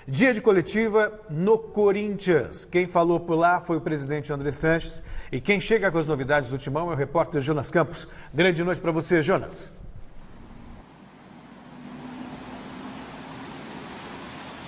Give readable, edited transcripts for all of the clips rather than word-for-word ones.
Dia de coletiva no Corinthians. Quem falou por lá foi o presidente André Sanches. E quem chega com as novidades do Timão é o repórter Jonas Campos. Grande noite para você, Jonas.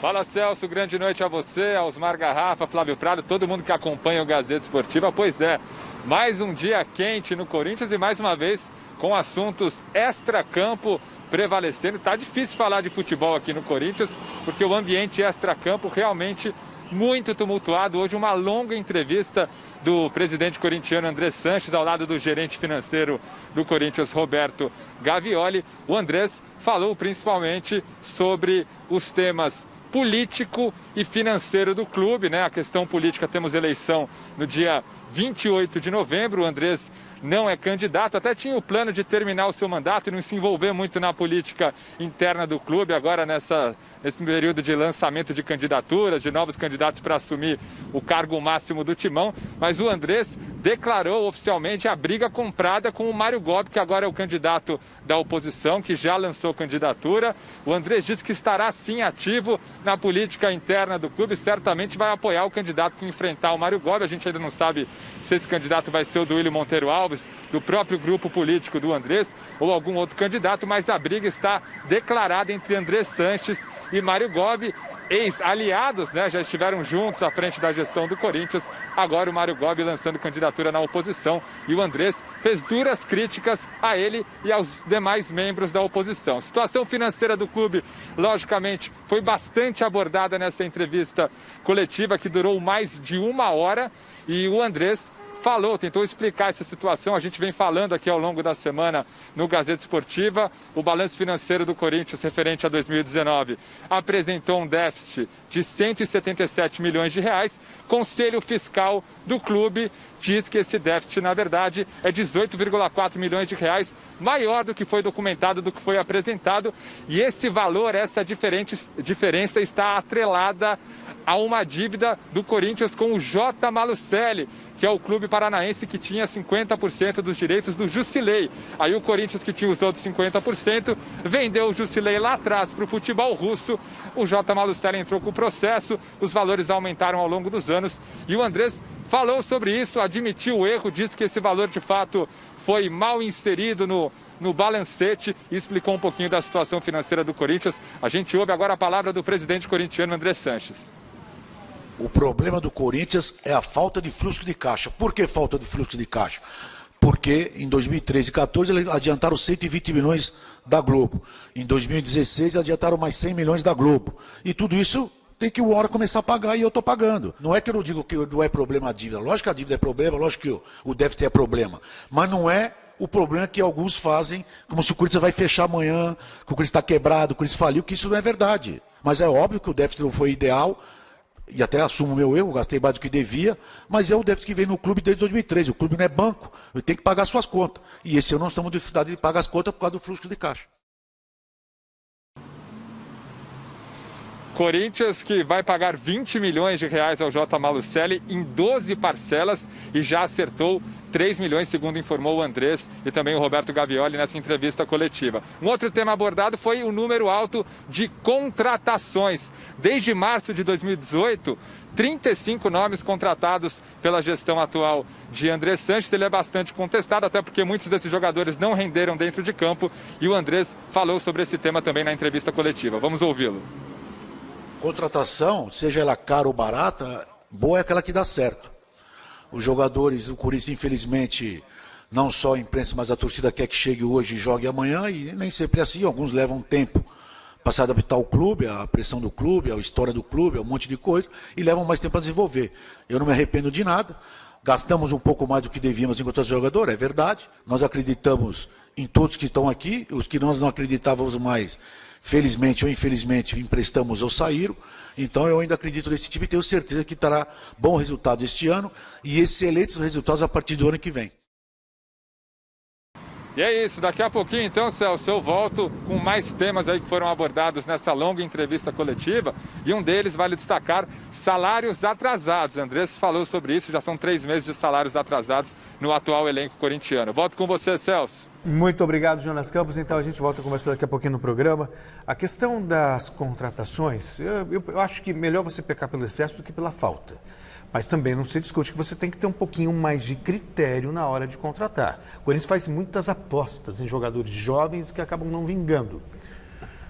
Fala, Celso, grande noite a você, a Osmar Garrafa, Flávio Prado, todo mundo que acompanha o Gazeta Esportiva. Pois é, mais um dia quente no Corinthians e mais uma vez com assuntos extra-campo prevalecendo. Tá difícil falar de futebol aqui no Corinthians, porque o ambiente extra-campo realmente muito tumultuado. Hoje uma longa entrevista do presidente corintiano André Sanches ao lado do gerente financeiro do Corinthians, Roberto Gavioli. O Andrés falou principalmente sobre os temas político e financeiro do clube, né? A questão política, temos eleição no dia 28 de novembro, o Andrés não é candidato, até tinha o plano de terminar o seu mandato e não se envolver muito na política interna do clube, agora nesse período de lançamento de candidaturas, de novos candidatos para assumir o cargo máximo do Timão, mas o Andrés declarou oficialmente a briga comprada com o Mário Gobi, que agora é o candidato da oposição, que já lançou candidatura. O Andrés disse que estará sim ativo na política interna do clube, certamente vai apoiar o candidato que enfrentar o Mário Gobi. A gente ainda não sabe se esse candidato vai ser o Duílio Monteiro Alves, do próprio grupo político do Andrés, ou algum outro candidato, mas a briga está declarada entre André Sanches e Mário Gobi, ex-aliados, né? Já estiveram juntos à frente da gestão do Corinthians. Agora o Mário Gobi lançando candidatura na oposição e o Andrés fez duras críticas a ele e aos demais membros da oposição. A situação financeira do clube, logicamente, foi bastante abordada nessa entrevista coletiva que durou mais de 1 hora e o Andrés tentou explicar essa situação. A gente vem falando aqui ao longo da semana no Gazeta Esportiva. O balanço financeiro do Corinthians referente a 2019 apresentou um déficit de 177 milhões de reais. Conselho Fiscal do clube diz que esse déficit, na verdade, é 18,4 milhões de reais, maior do que foi documentado, do que foi apresentado. E esse valor, essa diferença está atrelada a uma dívida do Corinthians com o J. Malucelli, que é o clube paranaense que tinha 50% dos direitos do Jusilei. Aí o Corinthians, que tinha os outros 50%, vendeu o Jusilei lá atrás para o futebol russo. O J. Malucelli entrou com o processo, os valores aumentaram ao longo dos anos e o Andrés falou sobre isso, admitiu o erro, disse que esse valor de fato foi mal inserido no balancete e explicou um pouquinho da situação financeira do Corinthians. A gente ouve agora a palavra do presidente corintiano André Sanches. O problema do Corinthians é a falta de fluxo de caixa. Por que falta de fluxo de caixa? Porque em 2013 e 2014 eles adiantaram 120 milhões da Globo. Em 2016 adiantaram mais 100 milhões da Globo. E tudo isso tem que uma hora começar a pagar e eu estou pagando. Não é que eu não digo que não é problema a dívida. Lógico que a dívida é problema, lógico que o déficit é problema. Mas não é o problema que alguns fazem, como se o Corinthians vai fechar amanhã, que o Corinthians está quebrado, o Corinthians faliu, que isso não é verdade. Mas é óbvio que o déficit não foi ideal. E até assumo o meu erro, gastei mais do que devia, mas é o déficit que vem no clube desde 2013. O clube não é banco, ele tem que pagar suas contas. E esse ano nós estamos em dificuldade de pagar as contas por causa do fluxo de caixa. Corinthians que vai pagar 20 milhões de reais ao J. Malucelli em 12 parcelas e já acertou 3 milhões, segundo informou o Andrés e também o Roberto Gavioli nessa entrevista coletiva. Um outro tema abordado foi o número alto de contratações. Desde março de 2018, 35 nomes contratados pela gestão atual de André Sanches. Ele é bastante contestado, até porque muitos desses jogadores não renderam dentro de campo e o Andrés falou sobre esse tema também na entrevista coletiva. Vamos ouvi-lo. Contratação, seja ela cara ou barata, boa é aquela que dá certo. Os jogadores do Corinthians, infelizmente, não só a imprensa, mas a torcida quer que chegue hoje e jogue amanhã, e nem sempre é assim. Alguns levam tempo para se adaptar ao clube, à pressão do clube, à história do clube, a um monte de coisa, e levam mais tempo para desenvolver. Eu não me arrependo de nada. Gastamos um pouco mais do que devíamos enquanto jogador, é verdade. Nós acreditamos em todos que estão aqui, os que nós não acreditávamos mais, felizmente ou infelizmente, emprestamos ou saíram. Então eu ainda acredito nesse time e tenho certeza que terá bom resultado este ano e excelentes resultados a partir do ano que vem. E é isso, daqui a pouquinho então, Celso, eu volto com mais temas aí que foram abordados nessa longa entrevista coletiva e um deles vale destacar salários atrasados. Andrés falou sobre isso, já são 3 meses de salários atrasados no atual elenco corintiano. Volto com você, Celso. Muito obrigado, Jonas Campos. Então a gente volta a conversar daqui a pouquinho no programa. A questão das contratações, eu acho que melhor você pecar pelo excesso do que pela falta. Mas também não se discute que você tem que ter um pouquinho mais de critério na hora de contratar. O Corinthians faz muitas apostas em jogadores jovens que acabam não vingando.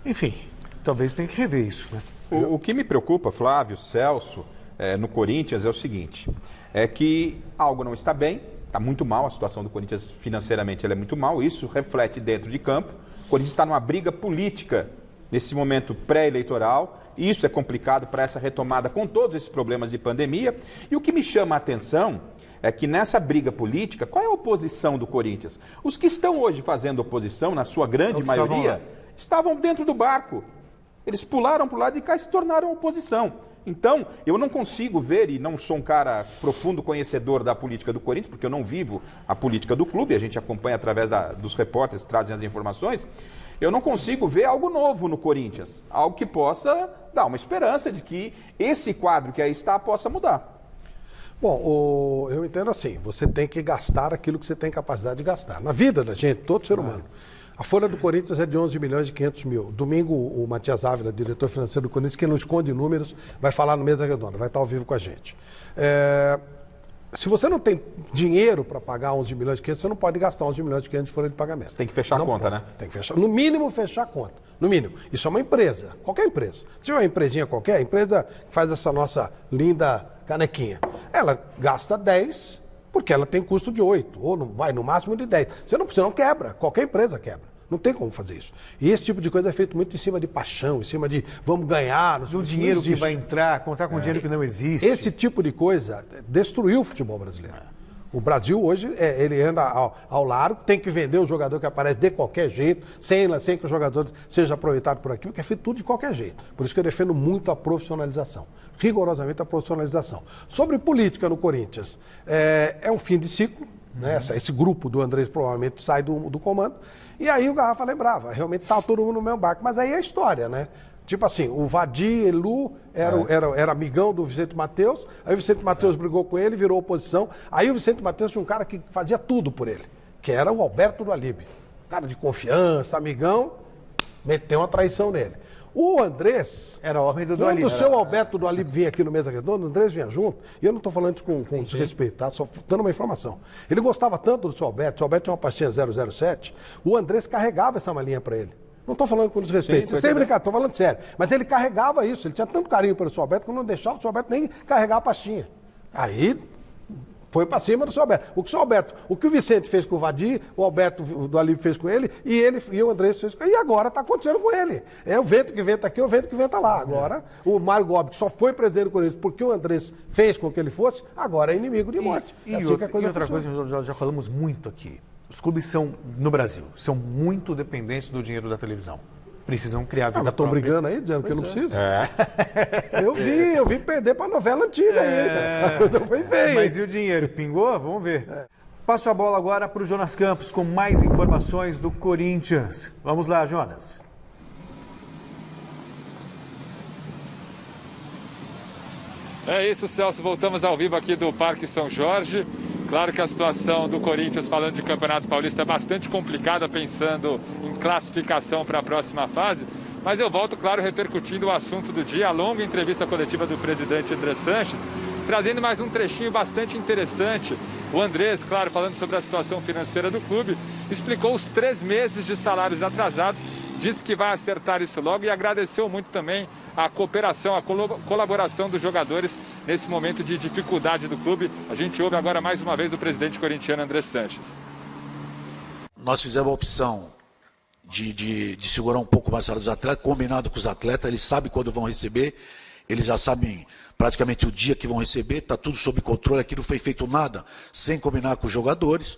Enfim, talvez tenha que rever isso, né? O que me preocupa, Flávio, Celso, no Corinthians é o seguinte, é que algo não está bem, está muito mal, a situação do Corinthians financeiramente ela é muito mal, isso reflete dentro de campo. O Corinthians está numa briga política nesse momento pré-eleitoral, isso é complicado para essa retomada com todos esses problemas de pandemia. E o que me chama a atenção é que nessa briga política, qual é a oposição do Corinthians? Os que estão hoje fazendo oposição, na sua grande maioria, estavam dentro do barco. Eles pularam para o lado de cá e se tornaram oposição. Então, eu não consigo ver, e não sou um cara profundo conhecedor da política do Corinthians, porque eu não vivo a política do clube, a gente acompanha através dos repórteres que trazem as informações, eu não consigo ver algo novo no Corinthians, algo que possa dar uma esperança de que esse quadro que aí está possa mudar. Bom, eu entendo assim, você tem que gastar aquilo que você tem capacidade de gastar. Na vida da gente, todo ser humano. A folha do Corinthians é de 11 milhões e 500 mil. Domingo, o Matias Ávila, diretor financeiro do Corinthians, que não esconde números, vai falar no Mesa Redonda, vai estar ao vivo com a gente. Se você não tem dinheiro para pagar 11 milhões e 500, você não pode gastar 11 milhões e 500 de folha de pagamento. Tem que fechar a conta, né? Tem que fechar, no mínimo fechar a conta. No mínimo. Isso é uma empresa, qualquer empresa. Se é uma empresinha qualquer, a empresa que faz essa nossa linda canequinha, ela gasta 10... porque ela tem custo de 8, ou vai no máximo de 10. Você não quebra, qualquer empresa quebra. Não tem como fazer isso. E esse tipo de coisa é feito muito em cima de paixão, em cima de vamos ganhar. Do dinheiro que vai entrar, contar com dinheiro que não existe. Esse tipo de coisa destruiu o futebol brasileiro. O Brasil hoje, ele anda ao largo, tem que vender o jogador que aparece de qualquer jeito, sem que o jogador seja aproveitado por aquilo, que é feito tudo de qualquer jeito. Por isso que eu defendo muito a profissionalização, rigorosamente a profissionalização. Sobre política no Corinthians, é um fim de ciclo, né? Esse grupo do Andrés provavelmente sai do comando, e aí o Garrafa lembrava, realmente estava todo mundo no mesmo barco, mas aí é a história, né? Tipo assim, o Vadir Elu era amigão do Vicente Matheus, aí o Vicente Matheus brigou com ele, virou oposição, aí o Vicente Matheus tinha um cara que fazia tudo por ele, que era o Alberto do Alib. Cara de confiança, amigão, meteu uma traição nele. O Andrés, era homem do quando o seu Alberto do Alib vinha aqui no Mesa Redonda, o Andrés vinha junto, e eu não estou falando isso com desrespeito, tá? Só dando uma informação. Ele gostava tanto do seu Alberto, o seu Alberto tinha uma pastinha 007, o Andrés carregava essa malinha para ele. Não estou falando com desrespeito, sem brincar, estou falando sério. Mas ele carregava isso, ele tinha tanto carinho pelo seu Alberto que não deixava o seu Alberto nem carregar a pastinha. Aí foi para cima do seu Alberto. O que o Vicente fez com o Vadir, o Alberto do Alívio fez com ele e o Andrés fez com ele. E agora está acontecendo com ele. É o vento que venta aqui, é o vento que venta lá. Agora, o Mário Gobi, que só foi presidente do Corinthians porque o Andrés fez com que ele fosse, agora é inimigo de morte. E outra coisa, nós já falamos muito aqui. Os clubes no Brasil, são muito dependentes do dinheiro da televisão. Precisam criar vida própria. Estão brigando aí, dizendo que não precisa? Eu vi perder para a novela antiga aí. A coisa foi feia. Mas e o dinheiro? Pingou? Vamos ver. Passo a bola agora para o Jonas Campos com mais informações do Corinthians. Vamos lá, Jonas. É isso, Celso. Voltamos ao vivo aqui do Parque São Jorge. Claro que a situação do Corinthians, falando de Campeonato Paulista, é bastante complicada, pensando em classificação para a próxima fase. Mas eu volto, claro, repercutindo o assunto do dia, a longa entrevista coletiva do presidente André Sanches, trazendo mais um trechinho bastante interessante. O Andrés, claro, falando sobre a situação financeira do clube, explicou os 3 meses de salários atrasados, disse que vai acertar isso logo e agradeceu muito também a cooperação, a colaboração dos jogadores nesse momento de dificuldade do clube. A gente ouve agora mais uma vez o presidente corintiano André Sanches. Nós fizemos a opção de segurar um pouco mais a salário dos atletas, combinado com os atletas, eles sabem quando vão receber, eles já sabem praticamente o dia que vão receber, está tudo sob controle, aqui não foi feito nada sem combinar com os jogadores,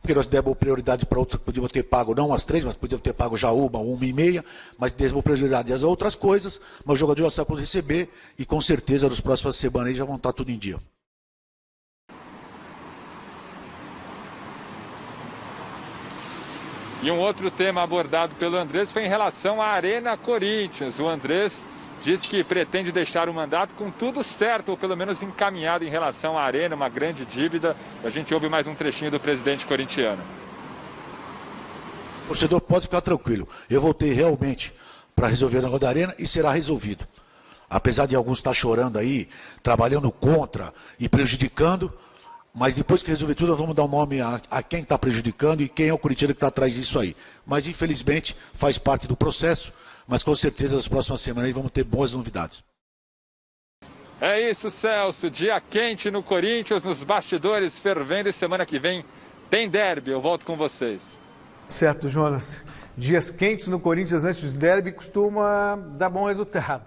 porque nós demos prioridade para outras que podiam ter pago, não as 3, mas podiam ter pago já uma e meia, mas demos prioridade às outras coisas, mas o jogador já sabe quando receber, e com certeza nas próximas semanas aí já vão estar tudo em dia. E um outro tema abordado pelo Andrés foi em relação à Arena Corinthians. O Andrés disse que pretende deixar o mandato com tudo certo, ou pelo menos encaminhado em relação à Arena, uma grande dívida. A gente ouve mais um trechinho do presidente corintiano. O torcedor pode ficar tranquilo. Eu voltei realmente para resolver o negócio da arena e será resolvido. Apesar de alguns estar chorando aí, trabalhando contra e prejudicando, mas depois que resolver tudo, nós vamos dar um nome a quem está prejudicando e quem é o corintiano que está atrás disso aí. Mas, infelizmente, faz parte do processo, mas com certeza nas próximas semanas aí vamos ter boas novidades. É isso, Celso. Dia quente no Corinthians, nos bastidores fervendo, e semana que vem tem derby. Eu volto com vocês. Certo, Jonas. Dias quentes no Corinthians antes do derby costuma dar bom resultado.